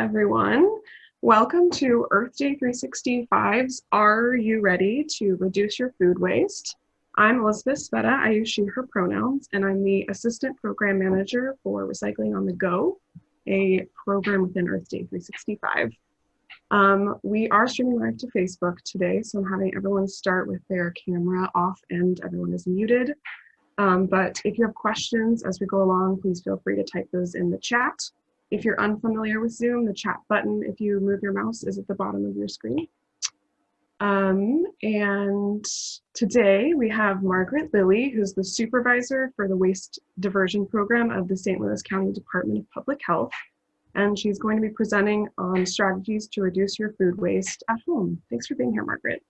everyone. Welcome to Earth Day 365's Are You Ready to Reduce Your Food Waste? I'm Elizabeth Sveta. I use she, her pronouns, and I'm the Assistant Program Manager for Recycling on the Go, a program within Earth Day 365. We are streaming live to Facebook today, so I'm having everyone start with their camera off and everyone is muted. But if you have questions as we go along, please feel free to type those in the chat. If you're unfamiliar with Zoom, the chat button, if you move your mouse, is at the bottom of your screen. And today we have Margaret Lily, who's the Supervisor for the Waste Diversion Program of the St. Louis County Department of Public Health. And she's going to be presenting on strategies to reduce your food waste at home. Thanks for being here, Margaret.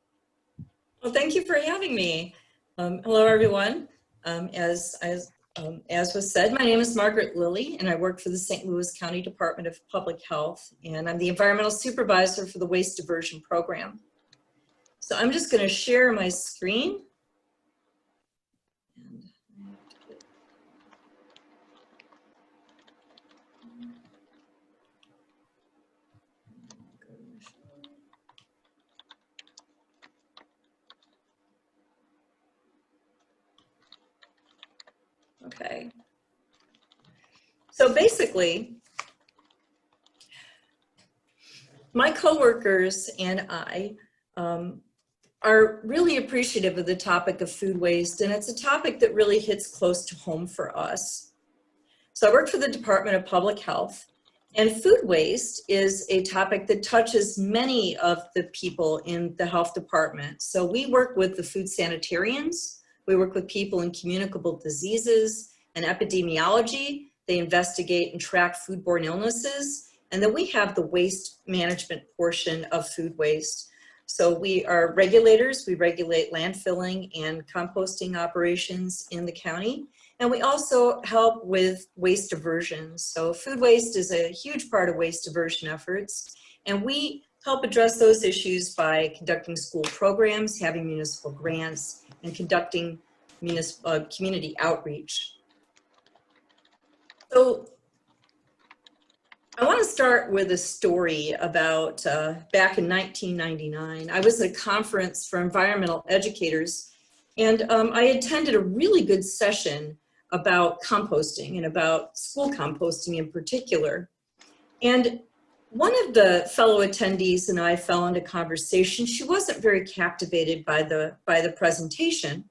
Well, thank you for having me. Hello, everyone. As was said, my name is Margaret Lily, and I work for the St. Louis County Department of Public Health, and I'm the Environmental Supervisor for the Waste Diversion Program. So I'm just going to share my screen. Okay, so basically, my coworkers and I are really appreciative of the topic of food waste, and it's a topic that really hits close to home for us. So I work for the Department of Public Health, and food waste is a topic that touches many of the people in the health department. So we work with the food sanitarians. We work with people in communicable diseases and epidemiology. They investigate and track foodborne illnesses. And then we have the waste management portion of food waste. So we are regulators. We regulate landfilling and composting operations in the county. And we also help with waste diversion. So food waste is a huge part of waste diversion efforts. And we help address those issues by conducting school programs, having municipal grants, and conducting community outreach. So I want to start with a story about back in 1999. I was at a conference for environmental educators, and I attended a really good session about composting and about school composting in particular. And one of the fellow attendees and I fell into conversation. She wasn't very captivated by the presentation.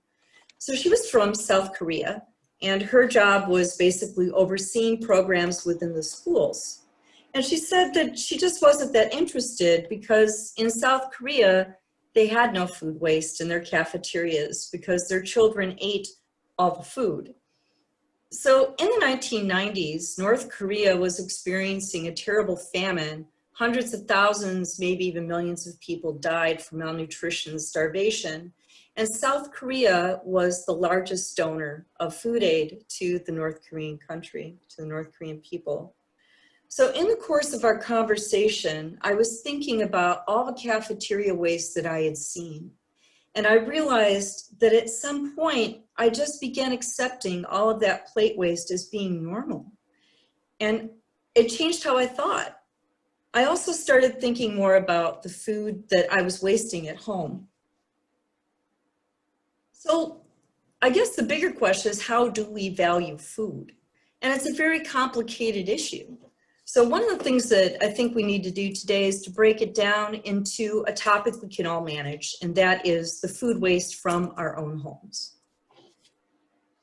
So she was from South Korea, and her job was basically overseeing programs within the schools. And she said that she just wasn't that interested because in South Korea, they had no food waste in their cafeterias because their children ate all the food. So in the 1990s, North Korea was experiencing a terrible famine. Hundreds of thousands, maybe even millions of people died from malnutrition and starvation. And South Korea was the largest donor of food aid to the North Korean country, to the North Korean people. So in the course of our conversation, I was thinking about all the cafeteria waste that I had seen. And I realized that at some point, I just began accepting all of that plate waste as being normal. And it changed how I thought. I also started thinking more about the food that I was wasting at home. So I guess the bigger question is, how do we value food? And it's a very complicated issue. So one of the things that I think we need to do today is to break it down into a topic we can all manage, and that is the food waste from our own homes.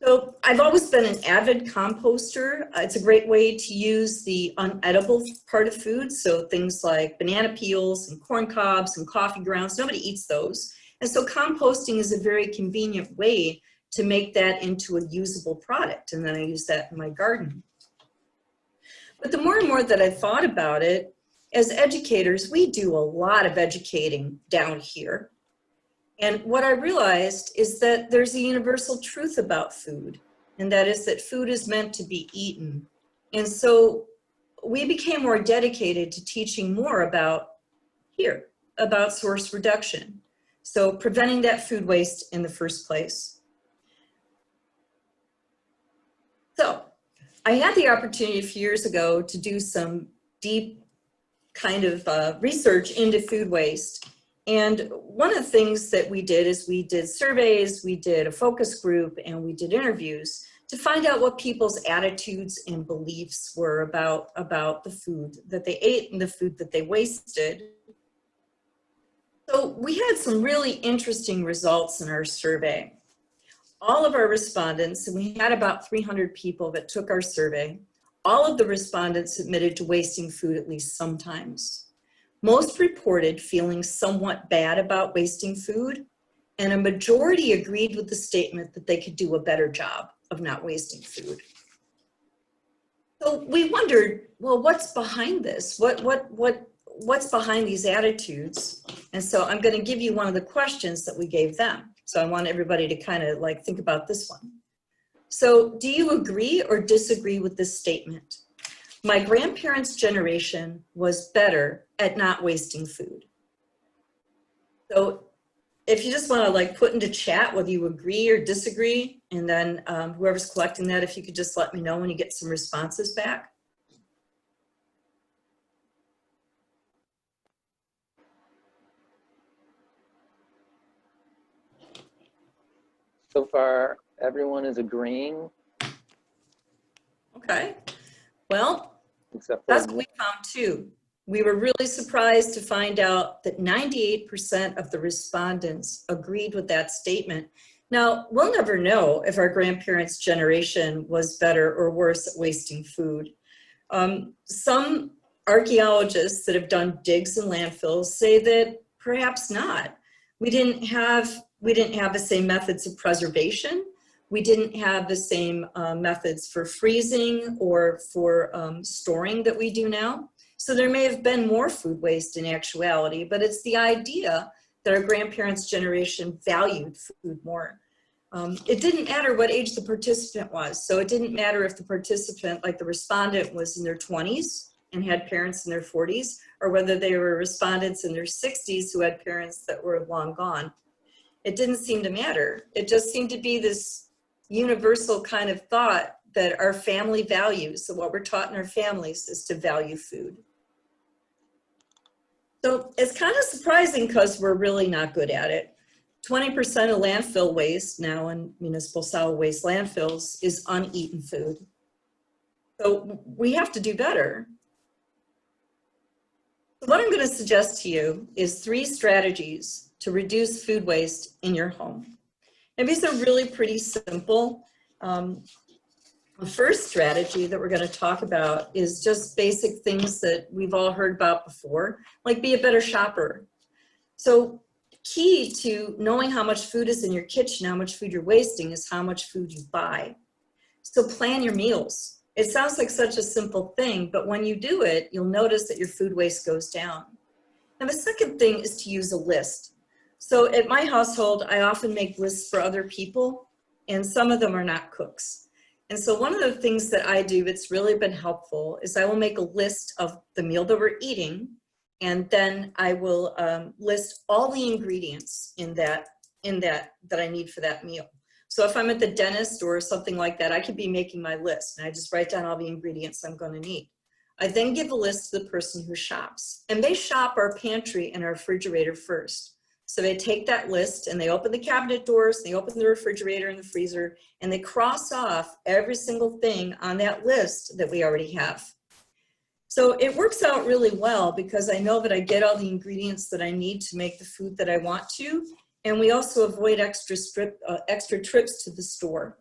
So I've always been an avid composter. It's a great way to use the unedible part of food. So things like banana peels and corn cobs and coffee grounds, nobody eats those. And so composting is a very convenient way to make that into a usable product. And then I use that in my garden. But the more and more that I thought about it, as educators, we do a lot of educating down here. And what I realized is that there's a universal truth about food, and that is that food is meant to be eaten. And so we became more dedicated to teaching more about source reduction. So preventing that food waste in the first place. So I had the opportunity a few years ago to do some deep kind of research into food waste. And one of the things that we did is we did surveys, we did a focus group, and we did interviews to find out what people's attitudes and beliefs were about the food that they ate and the food that they wasted. So we had some really interesting results in our survey. All of our respondents, and we had about 300 people that took our survey, all of the respondents admitted to wasting food at least sometimes. Most reported feeling somewhat bad about wasting food, and a majority agreed with the statement that they could do a better job of not wasting food. So we wondered, well, what's behind this? What's behind these attitudes? And so I'm going to give you one of the questions that we gave them. So I want everybody to kind of like think about this one. So do you agree or disagree with this statement? My grandparents' generation was better at not wasting food. So if you just want to like put into chat whether you agree or disagree, and then whoever's collecting that, if you could just let me know when you get some responses back. So far, everyone is agreeing. Okay, well, Except for that's what we found too. We were really surprised to find out that 98% of the respondents agreed with that statement. Now, we'll never know if our grandparents' generation was better or worse at wasting food. Some archaeologists that have done digs in landfills say that perhaps not. We didn't have the same methods of preservation. We didn't have the same methods for freezing or for storing that we do now. So there may have been more food waste in actuality, but it's the idea that our grandparents' generation valued food more. It didn't matter what age the participant was. So it didn't matter if the participant, like the respondent, was in their 20s and had parents in their 40s, or whether they were respondents in their 60s who had parents that were long gone. It didn't seem to matter. It just seemed to be this universal kind of thought that our family values, so what we're taught in our families is to value food. So it's kind of surprising because we're really not good at it. 20% of landfill waste now in municipal solid waste landfills is uneaten food. So we have to do better. So what I'm going to suggest to you is 3 strategies to reduce food waste in your home. And these are really pretty simple. The first strategy that we're going to talk about is just basic things that we've all heard about before, like be a better shopper. So key to knowing how much food is in your kitchen, how much food you're wasting, is how much food you buy. So plan your meals. It sounds like such a simple thing, but when you do it, you'll notice that your food waste goes down. And the second thing is to use a list. So at my household, I often make lists for other people, and some of them are not cooks. And so one of the things that I do that's really been helpful is I will make a list of the meal that we're eating, and then I will list all the ingredients in that I need for that meal. So if I'm at the dentist or something like that, I could be making my list, and I just write down all the ingredients I'm going to need. I then give a list to the person who shops, and they shop our pantry and our refrigerator first. So they take that list and they open the cabinet doors, they open the refrigerator and the freezer, and they cross off every single thing on that list that we already have. So it works out really well because I know that I get all the ingredients that I need to make the food that I want to, and we also avoid extra trips to the store.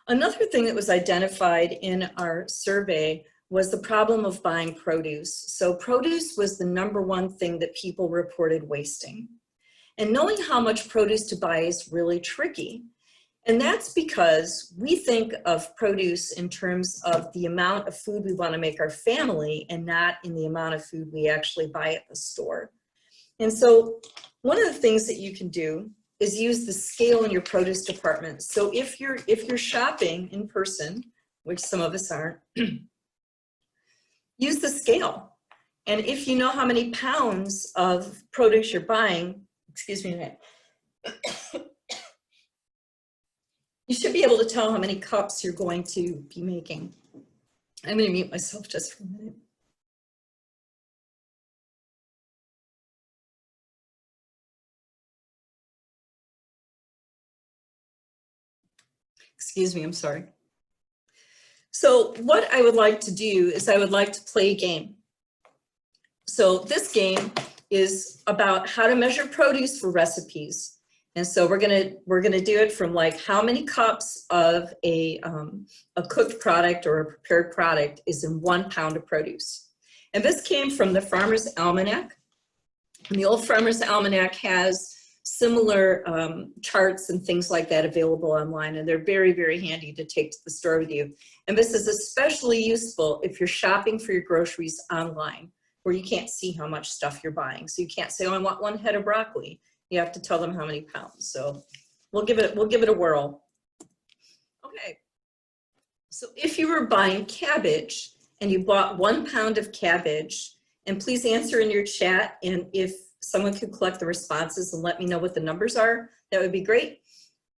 Another thing that was identified in our survey was the problem of buying produce. So produce was the #1 thing that people reported wasting. And knowing how much produce to buy is really tricky. And that's because we think of produce in terms of the amount of food we want to make our family and not in the amount of food we actually buy at the store. And so one of the things that you can do is use the scale in your produce department. So if you're shopping in person, which some of us aren't, use the scale. And if you know how many pounds of produce you're buying, excuse me a minute, you should be able to tell how many cups you're going to be making. I'm going to mute myself just for a minute. Excuse me, I'm sorry. So what I would like to do is I would like to play a game. So this game is about how to measure produce for recipes. And so we're gonna do it from like how many cups of a cooked product or a prepared product is in 1 pound of produce. And this came from the Farmer's Almanac. And the old Farmer's Almanac has similar charts and things like that available online, and they're very, very handy to take to the store with you. And this is especially useful if you're shopping for your groceries online, where you can't see how much stuff you're buying. So you can't say, oh, I want 1 head of broccoli. You have to tell them how many pounds. So we'll give it a whirl. Okay. So if you were buying cabbage and you bought 1 pound of cabbage, and please answer in your chat, and if someone could collect the responses and let me know what the numbers are, that would be great.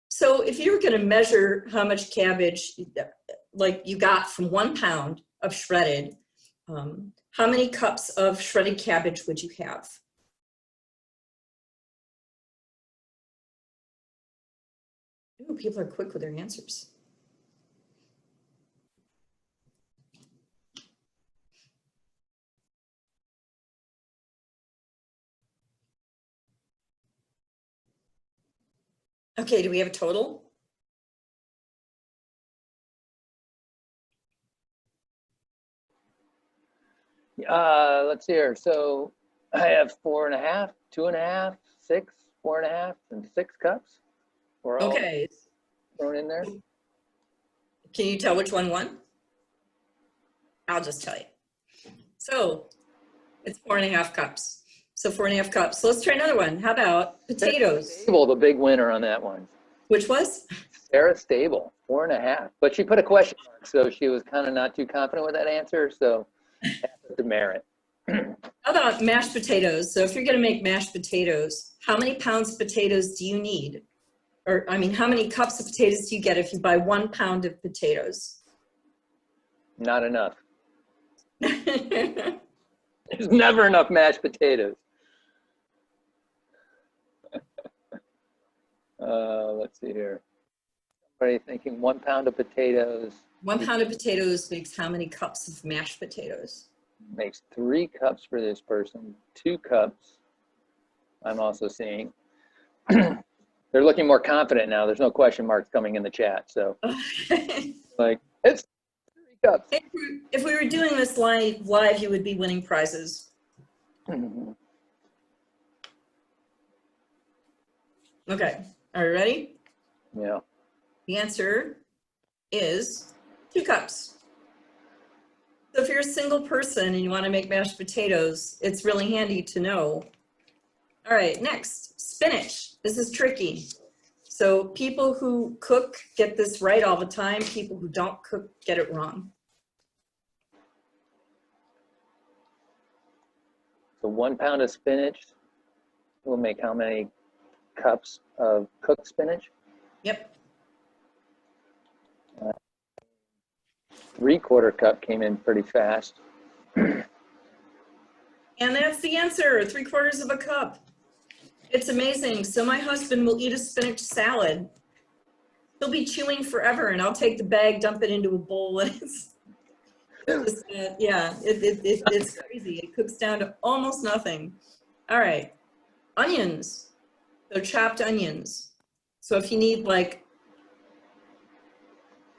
So if you were going to measure how much cabbage like you got from 1 pound of shredded, how many cups of shredded cabbage would you have? Ooh, people are quick with their answers. Okay, do we have a total? Let's see here. So I have 4.5, 2.5, 6, 4.5, and 6 cups. We're all Okay. thrown in there. Can you tell which one won? I'll just tell you. So it's 4.5 cups. So 4.5 cups. So let's try another one. How about potatoes? Stable, the big winner on that one. Which was? Sarah Stable, 4.5. But she put a question mark, so she was kind of not too confident with that answer. So that's the merit. How about mashed potatoes? So if you're going to make mashed potatoes, how many pounds of potatoes do you need? Or, I mean, how many cups of potatoes do you get if you buy 1 pound of potatoes? Not enough. There's never enough mashed potatoes. Let's see here. Somebody thinking 1 pound of potatoes. 1 pound of potatoes makes how many cups of mashed potatoes? Makes 3 cups for this person, 2 cups. I'm also seeing. They're looking more confident now. There's no question marks coming in the chat. So like, it's 3 cups. If we were doing this live, you would be winning prizes. Okay, are you ready? Yeah. The answer is 2 cups. So if you're a single person and you want to make mashed potatoes, it's really handy to know. All right, next, spinach. This is tricky. So people who cook get this right all the time. People who don't cook get it wrong. So 1 pound of spinach will make how many cups of cooked spinach? Yep. 3/4 cup came in pretty fast. And that's the answer, 3/4 of a cup. It's amazing. So my husband will eat a spinach salad. He'll be chewing forever, and I'll take the bag, dump it into a bowl, and it's just, yeah, it's crazy. It cooks down to almost nothing. All right, onions. So chopped onions. So if you need like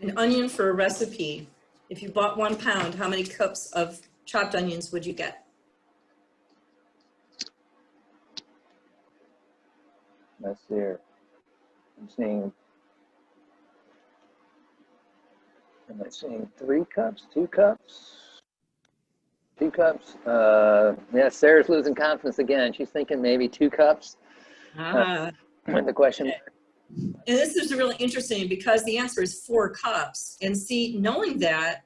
an onion for a recipe, if you bought 1 pound, how many cups of chopped onions would you get? Let's see here. I'm seeing 3 cups, 2 cups, 2 cups. Yeah, Sarah's losing confidence again. She's thinking maybe 2 cups. With the question mark. And this is really interesting because the answer is 4 cups. And see, knowing that,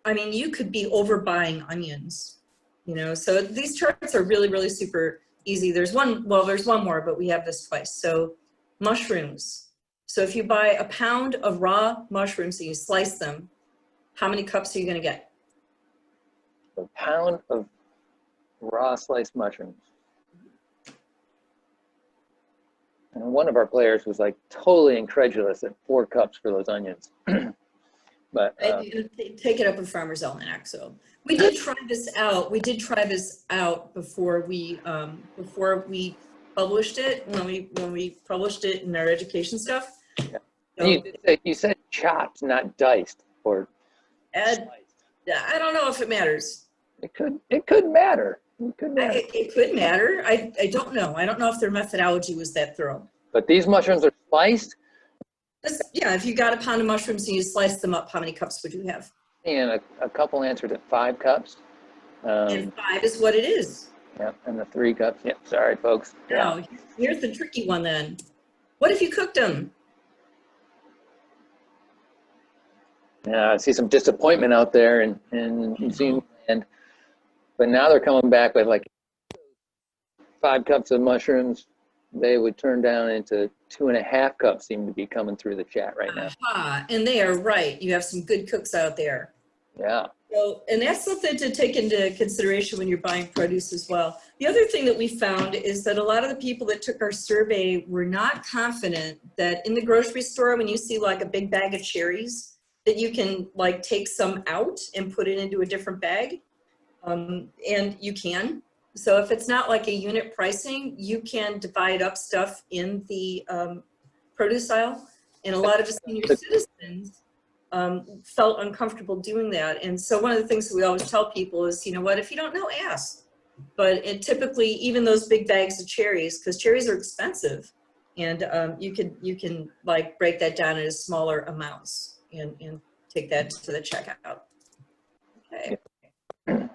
I mean, you could be overbuying onions, you know, so these charts are really, really super easy. There's one more, but we have this twice. So mushrooms. So if you buy a pound of raw mushrooms and you slice them, how many cups are you going to get? A pound of raw sliced mushrooms. And one of our players was like totally incredulous at 4 cups for those onions. But take it up with Farmer's Almanac. So we did try this out. We did try this out before we published it, when we published it in our education stuff. Yeah. So, you said chopped, not diced or sliced. I don't know if it matters. It could matter. It could matter. It could matter. I don't know. I don't know if their methodology was that thorough. But these mushrooms are sliced. Yeah, if you got a pound of mushrooms and you slice them up, how many cups would you have? And a couple answered at 5 cups. And 5 is what it is. Yeah, and the 3 cups. Yeah, sorry, folks. Now, here's the tricky one then. What if you cooked them? Yeah, I see some disappointment out there in Zoom land. But now they're coming back with like 5 cups of mushrooms. They would turn down into 2.5 cups, seem to be coming through the chat right now. Aha, and they are right. You have some good cooks out there. Yeah. So, and that's something to take into consideration when you're buying produce as well. The other thing that we found is that a lot of the people that took our survey were not confident that in the grocery store, when you see like a big bag of cherries, that you can like take some out and put it into a different bag. And you can. So if it's not like a unit pricing, you can divide up stuff in the produce aisle. And a lot of the senior citizens felt uncomfortable doing that. And so one of the things that we always tell people is, you know what, if you don't know, ask. But typically, even those big bags of cherries, because cherries are expensive, and you can like break that down into smaller amounts and take that to the checkout. Okay.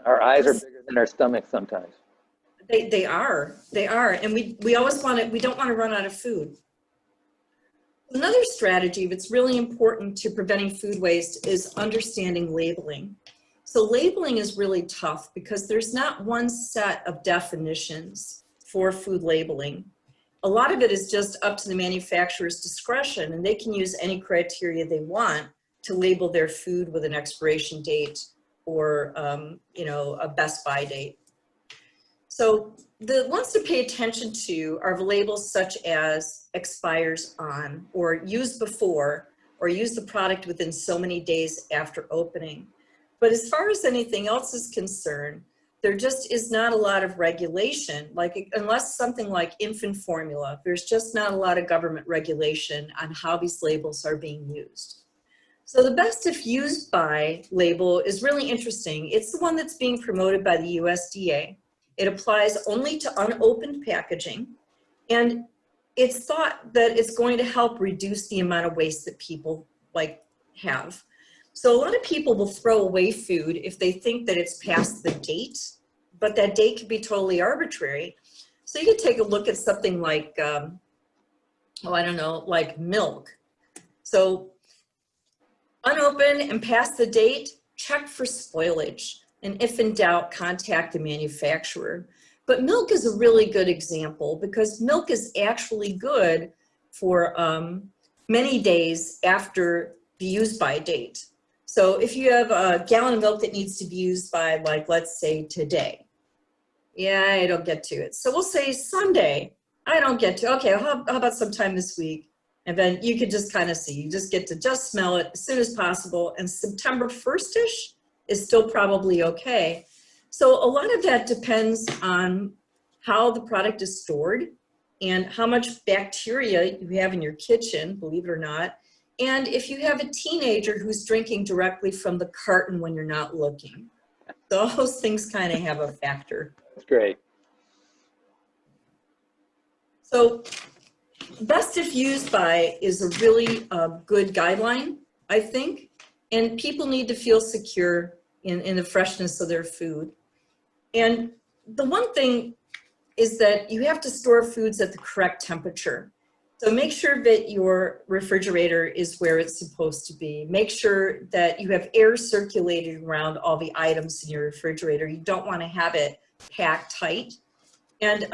Our eyes are bigger than our stomachs sometimes. They are, and we always we don't want to run out of food. Another strategy that's really important to preventing food waste is understanding labeling. So labeling is really tough because there's not one set of definitions for food labeling. A lot of it is just up to the manufacturer's discretion, and they can use any criteria they want to label their food with an expiration date or you know, a best by date. So the ones to pay attention to are the labels such as expires on, or used before, or use the product within so many days after opening. But as far as anything else is concerned, there just is not a lot of regulation, like unless something like infant formula, there's just not a lot of government regulation on how these labels are being used. So the best if used by label is really interesting. It's the one that's being promoted by the USDA. It applies only to unopened packaging, and it's thought that it's going to help reduce the amount of waste that people have. So a lot of people will throw away food if they think that it's past the date, but that date could be totally arbitrary. So you could take a look at something like, oh, I don't know, like milk. So unopened and past the date, check for spoilage. And if in doubt, contact the manufacturer. But milk is a really good example because milk is actually good for many days after the use by date. So if you have a gallon of milk that needs to be used by, like, let's say today, yeah, I don't get to it. So we'll say Sunday, I don't get to, okay, how about sometime this week? And then you could just kind of see, you just get to just smell it as soon as possible. And September 1st-ish is still probably okay. So a lot of that depends on how the product is stored and how much bacteria you have in your kitchen, believe it or not. And if you have a teenager who's drinking directly from the carton when you're not looking. So all those things kind of have a factor. That's great. So best if used by is a really good guideline, I think. And people need to feel secure in the freshness of their food. And the one thing is that you have to store foods at the correct temperature. So make sure that your refrigerator is where it's supposed to be. Make sure that you have air circulating around all the items in your refrigerator. You don't want to have it packed tight. And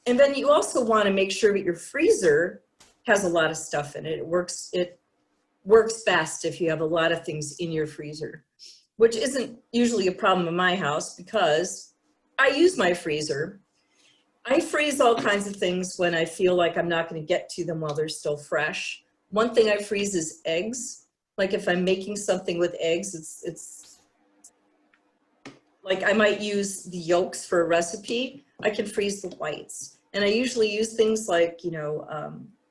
then you also want to make sure that your freezer has a lot of stuff in it. It works best if you have a lot of things in your freezer, which isn't usually a problem in my house because I use my freezer. I freeze all kinds of things when I feel like I'm not going to get to them while they're still fresh. One thing I freeze is eggs. Like if I'm making something with eggs, it's like I might use the yolks for a recipe. I can freeze the whites. And I usually use things like, you know,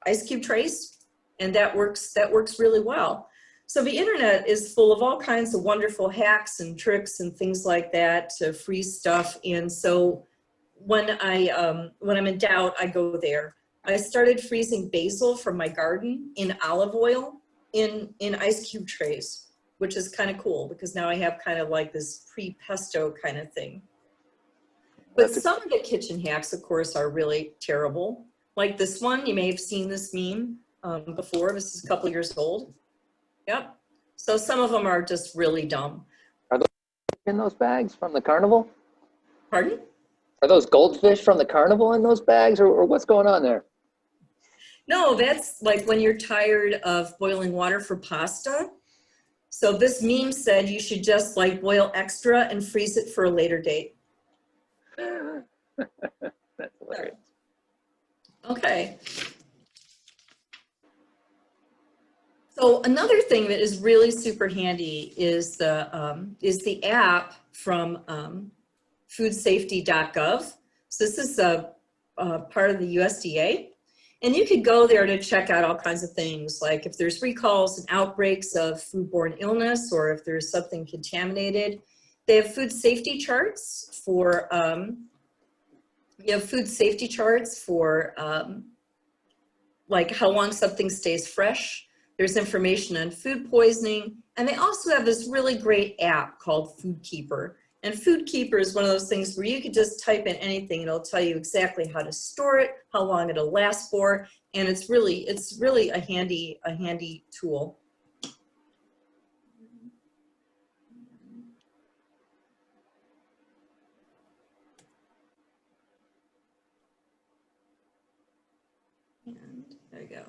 ice cube trays, and that works really well. So the internet is full of all kinds of wonderful hacks and tricks and things like that to freeze stuff. And so when I'm in doubt, I go there. I started freezing basil from my garden in olive oil in ice cube trays, which is kind of cool because now I have kind of like this pre-pesto kind of thing. But some of the kitchen hacks, of course, are really terrible. Like this one, you may have seen this meme before. This is a couple years old. Yep. So some of them are just really dumb. Are those in those bags from the carnival? Pardon? Are those goldfish from the carnival in those bags, or what's going on there? No, that's like when you're tired of boiling water for pasta. So this meme said you should just like boil extra and freeze it for a later date. That's hilarious. Okay. So another thing that is really super handy is the app from foodsafety.gov. So this is a part of the USDA. And you could go there to check out all kinds of things, like if there's recalls and outbreaks of foodborne illness, or if there's something contaminated. They have food safety charts for, like how long something stays fresh. There's information on food poisoning. And they also have this really great app called Food Keeper. And Food Keeper is one of those things where you could just type in anything and it'll tell you exactly how to store it, how long it'll last for, and it's really a handy tool. And there you go.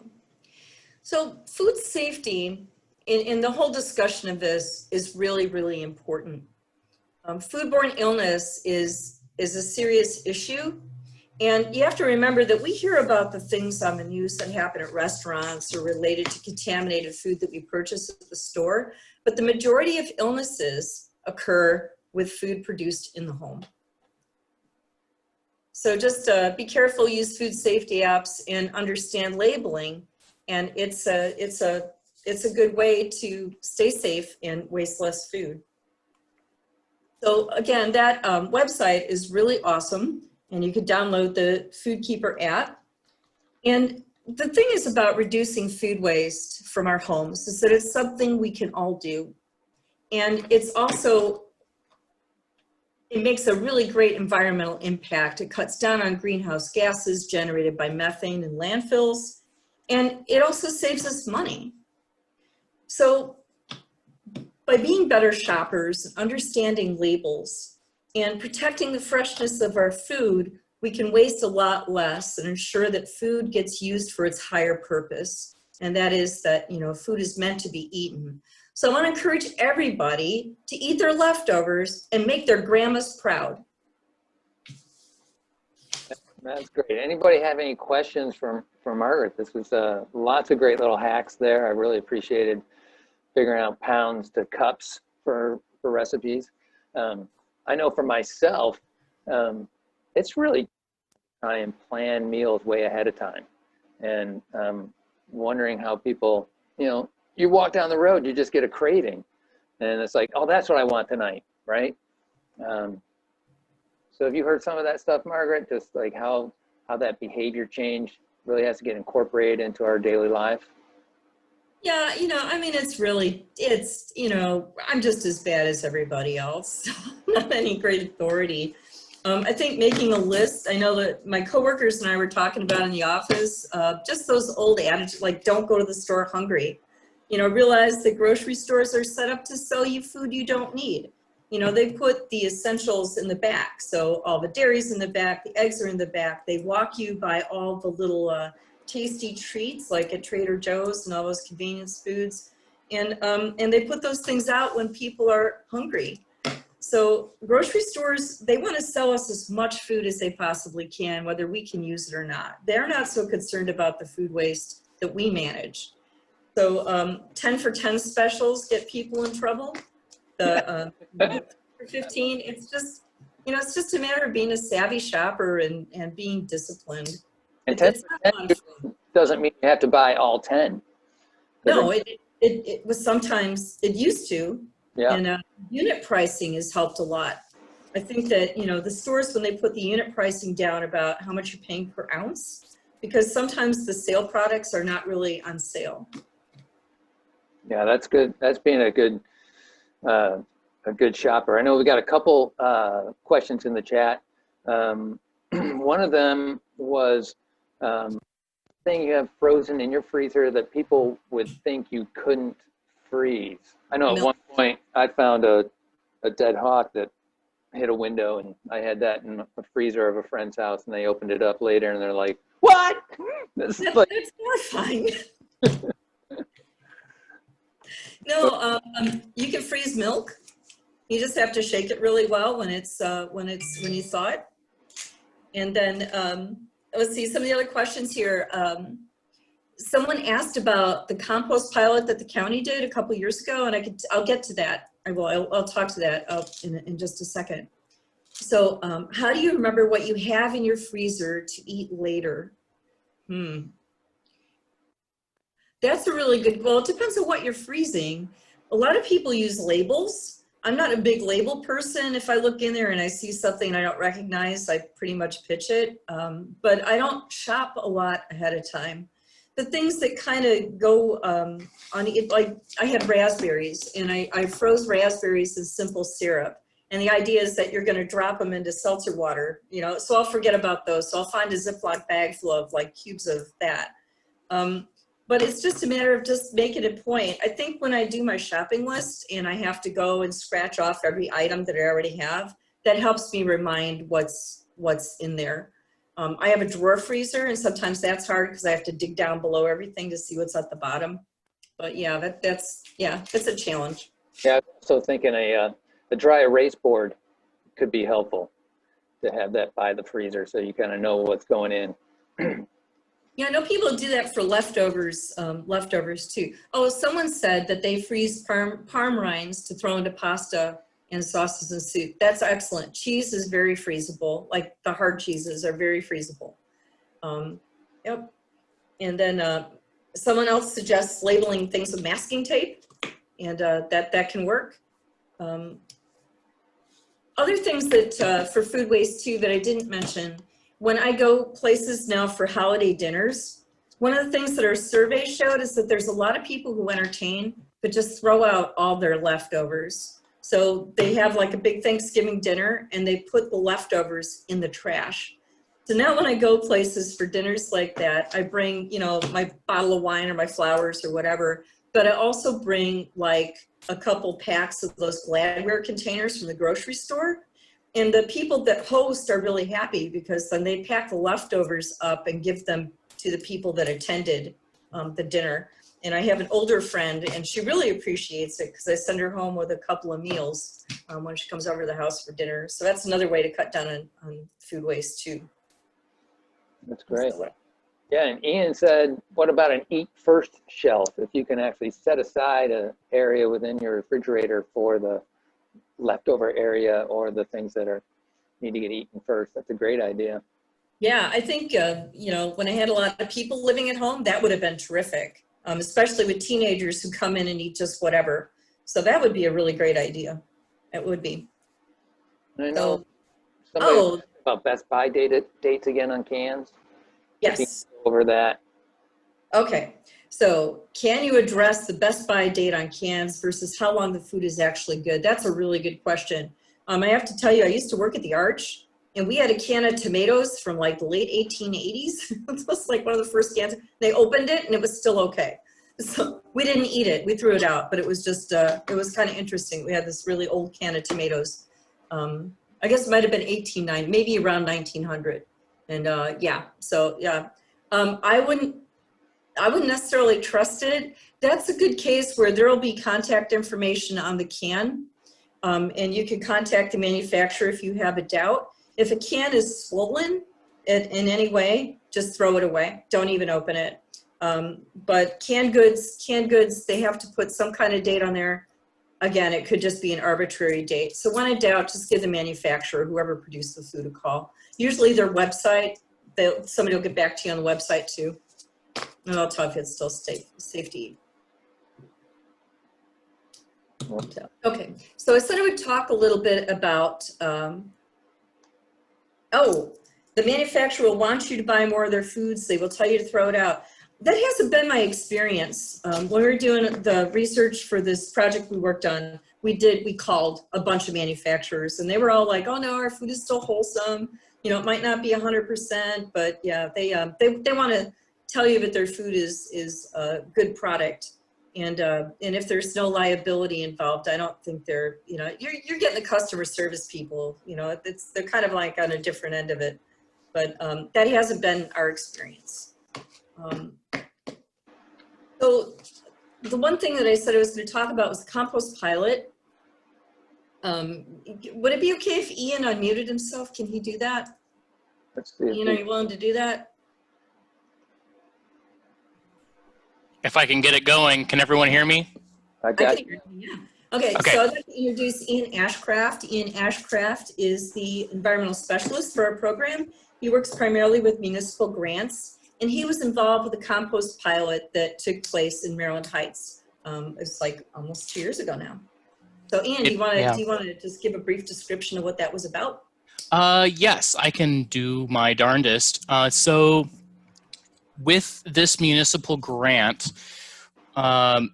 So food safety in the whole discussion of this is really, really important. Foodborne illness is a serious issue. And you have to remember that we hear about the things on the news that happen at restaurants or related to contaminated food that we purchase at the store. But the majority of illnesses occur with food produced in the home. So just be careful, use food safety apps and understand labeling. And it's a good way to stay safe and waste less food. So again, that website is really awesome, and you could download the Food Keeper app. And the thing is about reducing food waste from our homes is that it's something we can all do. And it's also, it makes a really great environmental impact. It cuts down on greenhouse gases generated by methane in landfills, and it also saves us money. So by being better shoppers, understanding labels, and protecting the freshness of our food, we can waste a lot less and ensure that food gets used for its higher purpose. And that is that, you know, food is meant to be eaten. So I want to encourage everybody to eat their leftovers and make their grandmas proud. That's great. Anybody have any questions for Margaret? This was lots of great little hacks there. I really appreciated figuring out pounds to cups for recipes. I know for myself, it's really try and plan meals way ahead of time. And wondering how people, you know, you walk down the road, you just get a craving. And it's like, oh, that's what I want tonight, right? So have you heard some of that stuff, Margaret? Just like how that behavior change really has to get incorporated into our daily life? Yeah, you know, I mean, it's, you know, I'm just as bad as everybody else. Not any great authority. I think making a list, I know that my coworkers and I were talking about in the office, just those old adages, like don't go to the store hungry. You know, realize that grocery stores are set up to sell you food you don't need. You know, they put the essentials in the back. So all the dairy's in the back, the eggs are in the back. They walk you by all the little tasty treats like at Trader Joe's and all those convenience foods. And they put those things out when people are hungry. So grocery stores, they want to sell us as much food as they possibly can, whether we can use it or not. They're not so concerned about the food waste that we manage. So 10 for 10 specials get people in trouble. The for 15, it's just, you know, it's just a matter of being a savvy shopper and being disciplined. And 10 It's not a lot of fun. doesn't mean you have to buy all 10. No, it was sometimes, it used to. Yeah. And unit pricing has helped a lot. I think that, you know, the stores, when they put the unit pricing down about how much you're paying per ounce, because sometimes the sale products are not really on sale. Yeah, that's good. That's being a good shopper. I know we got a couple questions in the chat. One of them was thing you have frozen in your freezer that people would think you couldn't freeze. I know at one point I found a dead hawk that hit a window, and I had that in a freezer of a friend's house, and they opened it up later and they're like, what? That's horrifying. No, you can freeze milk. You just have to shake it really well when you thaw it. And then let's see some of the other questions here. Someone asked about the compost pilot that the county did a couple years ago, and I'll get to that. I'll talk to that in just a second. So how do you remember what you have in your freezer to eat later? That's a really good, well, it depends on what you're freezing. A lot of people use labels. I'm not a big label person. If I look in there and I see something I don't recognize, I pretty much pitch it. But I don't shop a lot ahead of time. The things that kind of go on it, like I had raspberries, and I froze raspberries in simple syrup. And the idea is that you're going to drop them into seltzer water, you know, so I'll forget about those. So I'll find a Ziploc bag full of like cubes of that. But it's just a matter of just making a point. I think when I do my shopping list and I have to go and scratch off every item that I already have, that helps me remind what's in there. I have a drawer freezer, and sometimes that's hard because I have to dig down below everything to see what's at the bottom. But yeah, that's a challenge. Yeah, I was also thinking a dry erase board could be helpful to have that by the freezer so you kind of know what's going in. Yeah, I know people do that for leftovers too. Oh, someone said that they freeze parm rinds to throw into pasta and sauces and soup. That's excellent. Cheese is very freezable. Like the hard cheeses are very freezable. Yep. And then someone else suggests labeling things with masking tape, and that can work. Other things that for food waste too that I didn't mention, when I go places now for holiday dinners, one of the things that our survey showed is that there's a lot of people who entertain but just throw out all their leftovers. So they have like a big Thanksgiving dinner and they put the leftovers in the trash. So now when I go places for dinners like that, I bring, you know, my bottle of wine or my flowers or whatever, but I also bring like a couple packs of those Gladware containers from the grocery store. And the people that host are really happy because then they pack the leftovers up and give them to the people that attended the dinner. And I have an older friend, and she really appreciates it because I send her home with a couple of meals when she comes over to the house for dinner. So that's another way to cut down on food waste too. That's great. Yeah, and Ian said, what about an eat first shelf? If you can actually set aside an area within your refrigerator for the leftover area or the things that need to get eaten first. That's a great idea. Yeah, I think, you know, when I had a lot of people living at home, that would have been terrific, especially with teenagers who come in and eat just whatever. So that would be a really great idea. It would be. I know somebody about Best By dates again on cans. Yes. Over that. Okay. So can you address the Best By date on cans versus how long the food is actually good? That's a really good question. I have to tell you, I used to work at the Arch, and we had a can of tomatoes from like the late 1880s. It was like one of the first cans. They opened it and it was still okay. So we didn't eat it. We threw it out, but it was just, it was kind of interesting. We had this really old can of tomatoes. I guess it might have been 1890, maybe around 1900. And yeah, so yeah, I wouldn't necessarily trust it. That's a good case where there'll be contact information on the can. And you can contact the manufacturer if you have a doubt. If a can is swollen in any way, just throw it away. Don't even open it. But canned goods, they have to put some kind of date on there. Again, it could just be an arbitrary date. So when in doubt, just give the manufacturer, whoever produced the food, a call. Usually their website, somebody will get back to you on the website too. And I'll tell you if it's still safe to eat. Okay, so I said I would talk a little bit about, the manufacturer will want you to buy more of their foods. They will tell you to throw it out. That hasn't been my experience. When we were doing the research for this project we worked on, we called a bunch of manufacturers and they were all like, oh no, our food is still wholesome. You know, it might not be 100%, but yeah, they want to tell you that their food is a good product. And if there's no liability involved, I don't think they're, you know, you're getting the customer service people, you know, they're kind of like on a different end of it, but that hasn't been our experience. So the one thing that I said I was going to talk about was the compost pilot. Would it be okay if Ian unmuted himself? Can he do that? Let's see. Ian, are you willing to do that? If I can get it going, can everyone hear me? I I got can hear you, yeah. Okay, Okay. so I'd like to introduce Ian Ashcraft. Ian Ashcraft is the environmental specialist for our program. He works primarily with municipal grants, and he was involved with the compost pilot that took place in Maryland Heights. It's like almost 2 years ago now. So Ian, do you want to just give a brief description of what that was about? Yes, I can do my darndest. So with this municipal grant, I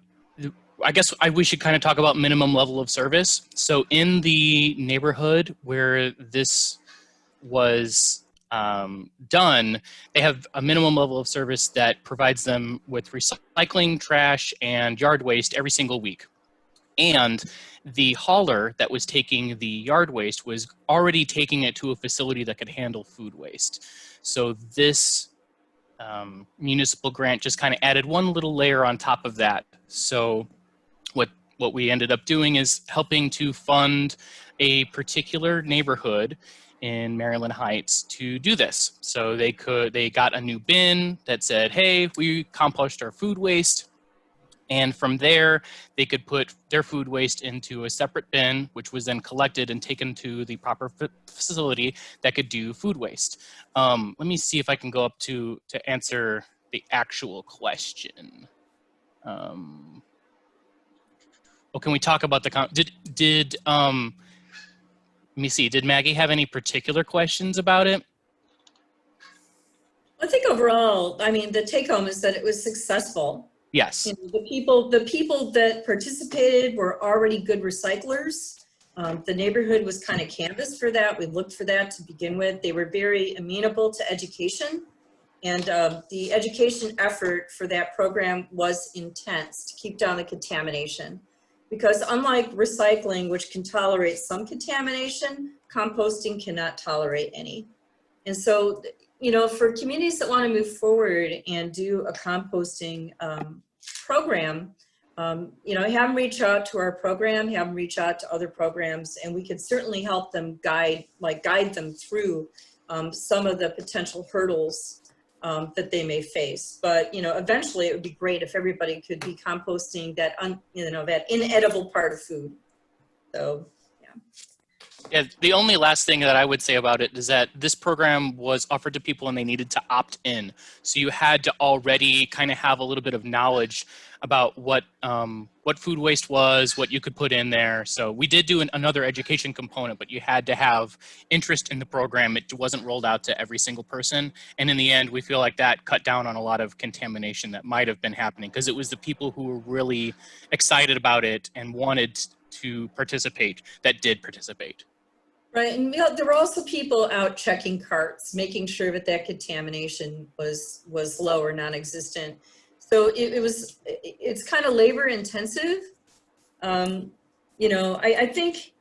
guess we should kind of talk about minimum level of service. So in the neighborhood where this was done, they have a minimum level of service that provides them with recycling, trash, and yard waste every single week. And the hauler that was taking the yard waste was already taking it to a facility that could handle food waste. So this municipal grant just kind of added one little layer on top of that. So what we ended up doing is helping to fund a particular neighborhood in Maryland Heights to do this. So they got a new bin that said, hey, we compost our food waste. And from there, they could put their food waste into a separate bin, which was then collected and taken to the proper facility that could do food waste. Let me see if I can go up to answer the actual question. Can we talk about the, let me see, did Maggie have any particular questions about it? I think overall, I mean, the take home is that it was successful. Yes. You know, the people that participated were already good recyclers. The neighborhood was kind of canvassed for that. We looked for that to begin with. They were very amenable to education. And the education effort for that program was intense to keep down the contamination. Because unlike recycling, which can tolerate some contamination, composting cannot tolerate any. And so, you know, for communities that want to move forward and do a composting program, you know, have them reach out to our program, have them reach out to other programs, and we can certainly help them guide them through some of the potential hurdles that they may face. But, you know, eventually it would be great if everybody could be composting that, that inedible part of food. So, yeah. Yeah, the only last thing that I would say about it is that this program was offered to people and they needed to opt in. So you had to already kind of have a little bit of knowledge about what food waste was, what you could put in there. So we did do another education component, but you had to have interest in the program. It wasn't rolled out to every single person. And in the end, we feel like that cut down on a lot of contamination that might have been happening because it was the people who were really excited about it and wanted to participate that did participate. Right, and there were also people out checking carts, making sure that that contamination was low or non-existent. So it's kind of labor intensive. You know, I think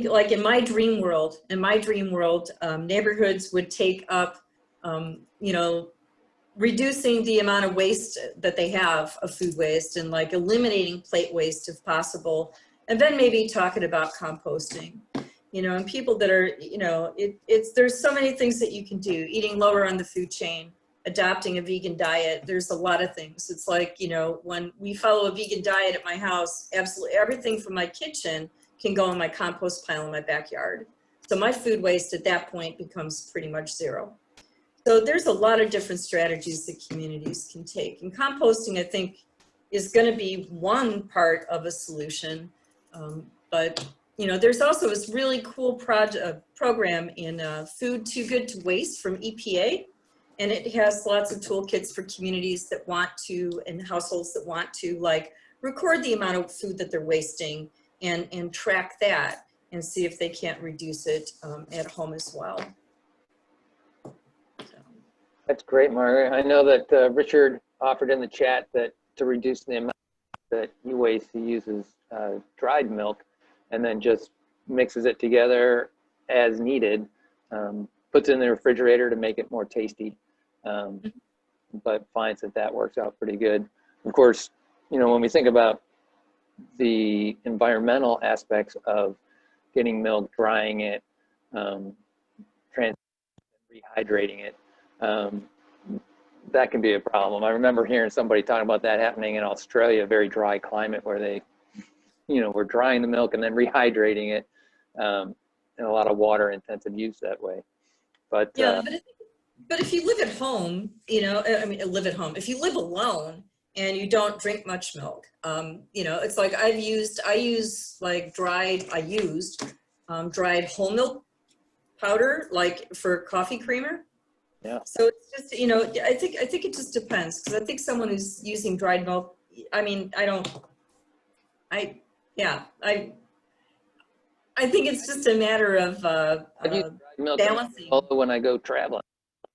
like in my dream world, neighborhoods would take up, you know, reducing the amount of waste that they have of food waste and like eliminating plate waste if possible. And then maybe talking about composting, you know, and people that are, you know, there's so many things that you can do, eating lower on the food chain, adopting a vegan diet. There's a lot of things. It's like, you know, when we follow a vegan diet at my house, absolutely everything from my kitchen can go in my compost pile in my backyard. So my food waste at that point becomes pretty much zero. So there's a lot of different strategies that communities can take. And composting, I think, is going to be one part of a solution. But, you know, there's also this really cool program in Food Too Good to Waste from EPA. And it has lots of toolkits for communities that want to, and households that want to, like, record the amount of food that they're wasting and track that and see if they can't reduce it at home as well. That's great, Margaret. I know that Richard offered in the chat that to reduce the amount that he wastes, he uses dried milk and then just mixes it together as needed, puts it in the refrigerator to make it more tasty, but finds that that works out pretty good. Of course, you know, when we think about the environmental aspects of getting milk, drying it, rehydrating it, that can be a problem. I remember hearing somebody talking about that happening in Australia, a very dry climate where they, you know, were drying the milk and then rehydrating it, and a lot of water intensive use that way. But yeah, but if you live at home, you know, I mean, live at home, if you live alone and you don't drink much milk, you know, it's like I used dried whole milk powder, like for coffee creamer. yeah, So it's just, you know, I think it just depends, because I think someone who's using dried milk, I mean, I think it's just a matter of balancing. although when I go traveling,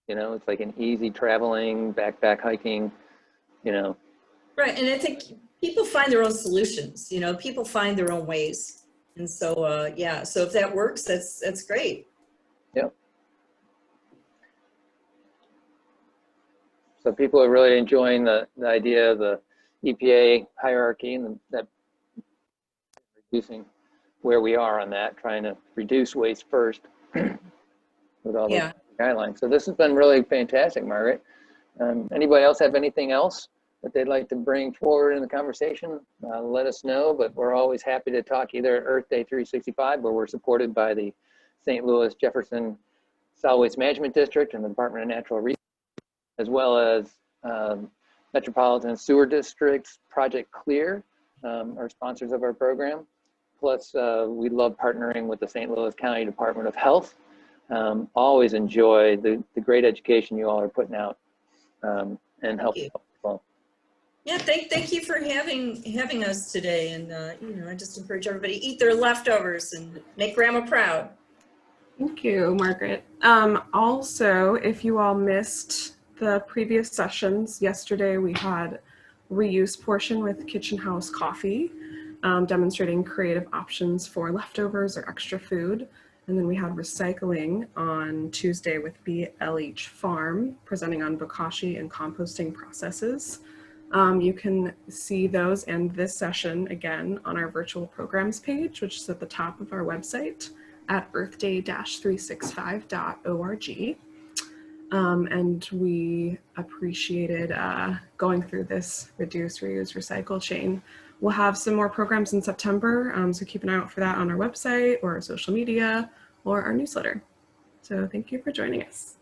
you know, it's like an easy traveling, backpack hiking, you know. Right, and I think people find their own solutions, you know, people find their own ways. And so, yeah, so if that works, that's great. Yep. So people are really enjoying the idea of the EPA hierarchy and that reducing where we are on that, trying to reduce waste first with all those guidelines. So this has been really fantastic, Margaret. Anybody else have anything else that they'd like to bring forward in the conversation? Let us know, but we're always happy to talk either at Earth Day 365, where we're supported by the St. Louis Jefferson Solid Waste Management District and the Department of Natural Resources, as well as Metropolitan Sewer District's Project Clear are sponsors of our program. Plus, we love partnering with the St. Louis County Department of Health. Always enjoy the great education you all are putting out and helping people. Yeah, thank you for having us today. And you know, I just encourage everybody to eat their leftovers and make Grandma proud. Thank you, Margaret. Also, if you all missed the previous sessions, yesterday we had reuse portion with Kitchen House Coffee, demonstrating creative options for leftovers or extra food. And then we had recycling on Tuesday with BLH Farm, presenting on bokashi and composting processes. You can see those and this session again on our virtual programs page, which is at the top of our website at earthday-365.org. And we appreciated going through this reduce, reuse, recycle chain. We'll have some more programs in September, so keep an eye out for that on our website or our social media or our newsletter. So thank you for joining us.